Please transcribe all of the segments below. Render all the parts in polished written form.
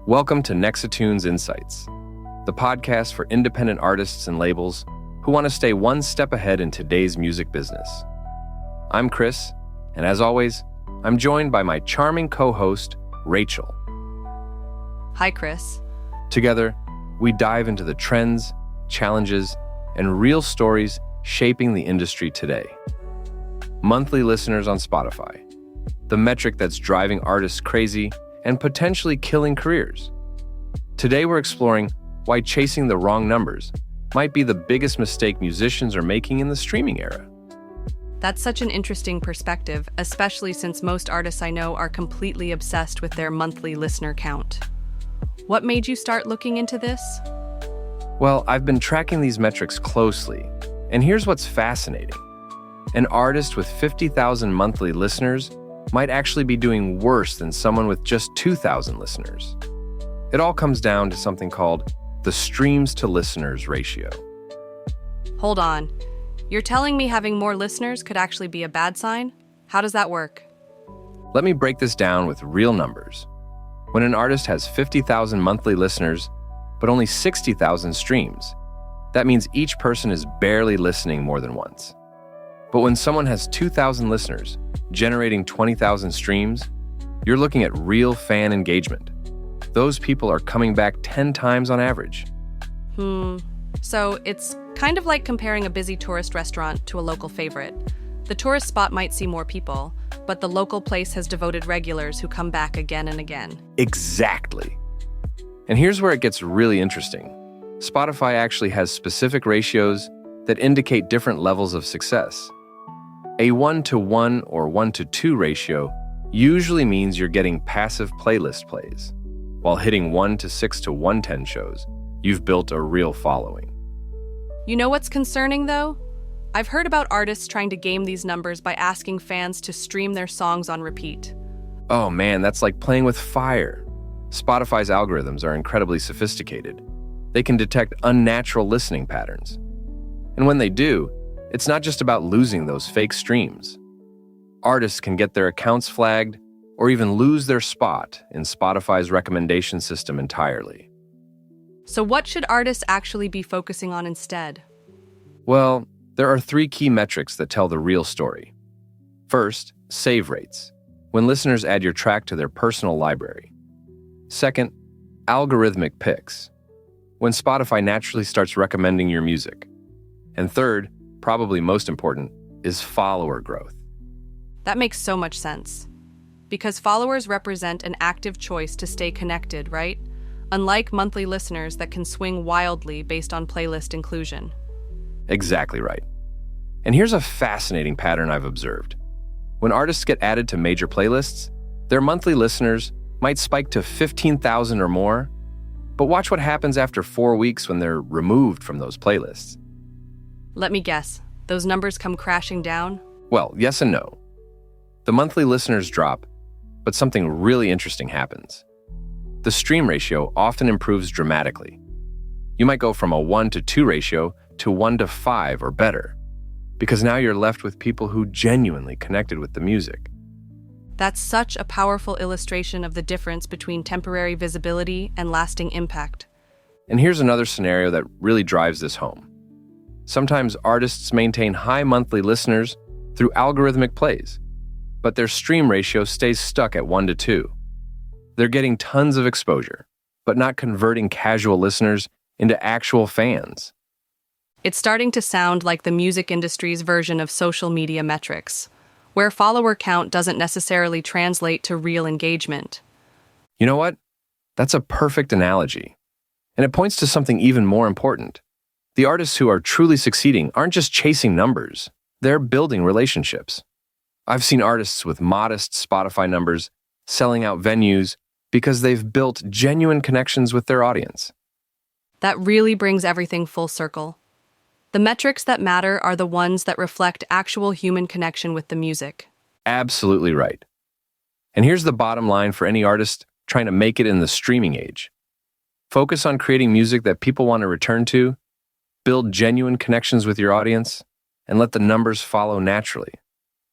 Welcome to Nexatunes Insights, the podcast for independent artists and labels who want to stay one step ahead in today's music business. I'm Chris, and as always, I'm joined by my charming co-host, Rachel. Hi, Chris. Together, we dive into the trends, challenges, and real stories shaping the industry today. Monthly listeners on Spotify, the metric that's driving artists crazy and potentially killing careers. Today we're exploring why chasing the wrong numbers might be the biggest mistake musicians are making in the streaming era. That's such an interesting perspective, especially since most artists I know are completely obsessed with their monthly listener count. What made you start looking into this? Well, I've been tracking these metrics closely, and here's what's fascinating. An artist with 50,000 monthly listeners might actually be doing worse than someone with just 2,000 listeners. It all comes down to something called the streams to listeners ratio. Hold on. You're telling me having more listeners could actually be a bad sign? How does that work? Let me break this down with real numbers. When an artist has 50,000 monthly listeners, but only 60,000 streams, that means each person is barely listening more than once. But when someone has 2,000 listeners, generating 20,000 streams, you're looking at real fan engagement. Those people are coming back 10 times on average. So it's kind of like comparing a busy tourist restaurant to a local favorite. The tourist spot might see more people, but the local place has devoted regulars who come back again and again. Exactly. And here's where it gets really interesting. Spotify actually has specific ratios that indicate different levels of success. A 1-to-1 or 1-to-2 ratio usually means you're getting passive playlist plays, while hitting 1-to-6 to 110 shows, you've built a real following. You know what's concerning, though? I've heard about artists trying to game these numbers by asking fans to stream their songs on repeat. Oh man, that's like playing with fire. Spotify's algorithms are incredibly sophisticated. They can detect unnatural listening patterns. And when they do, it's not just about losing those fake streams. Artists can get their accounts flagged or even lose their spot in Spotify's recommendation system entirely. So what should artists actually be focusing on instead? Well, there are 3 key metrics that tell the real story. First, save rates, when listeners add your track to their personal library. Second, algorithmic picks, when Spotify naturally starts recommending your music. And third, probably most important, is follower growth. That makes so much sense. Because followers represent an active choice to stay connected, right? Unlike monthly listeners that can swing wildly based on playlist inclusion. Exactly right. And here's a fascinating pattern I've observed. When artists get added to major playlists, their monthly listeners might spike to 15,000 or more, but watch what happens after 4 weeks when they're removed from those playlists. Let me guess, those numbers come crashing down? Well, yes and no. The monthly listeners drop, but something really interesting happens. The stream ratio often improves dramatically. You might go from a 1-to-2 ratio to 1-to-5 or better, because now you're left with people who genuinely connected with the music. That's such a powerful illustration of the difference between temporary visibility and lasting impact. And here's another scenario that really drives this home. Sometimes artists maintain high monthly listeners through algorithmic plays, but their stream ratio stays stuck at 1-to-2. They're getting tons of exposure, but not converting casual listeners into actual fans. It's starting to sound like the music industry's version of social media metrics, where follower count doesn't necessarily translate to real engagement. You know what? That's a perfect analogy. And it points to something even more important. The artists who are truly succeeding aren't just chasing numbers, they're building relationships. I've seen artists with modest Spotify numbers selling out venues because they've built genuine connections with their audience. That really brings everything full circle. The metrics that matter are the ones that reflect actual human connection with the music. Absolutely right. And here's the bottom line for any artist trying to make it in the streaming age. Focus on creating music that people want to return to, build genuine connections with your audience, and let the numbers follow naturally.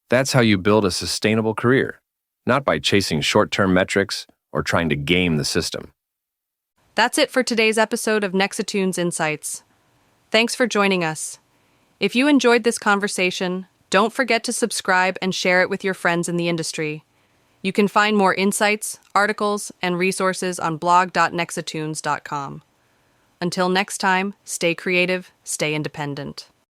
That's how you build a sustainable career, not by chasing short-term metrics or trying to game the system. That's it for today's episode of Nexitunes Insights. Thanks for joining us. If you enjoyed this conversation, don't forget to subscribe and share it with your friends in the industry. You can find more insights, articles, and resources on blog.nexitunes.com. Until next time, stay creative, stay independent.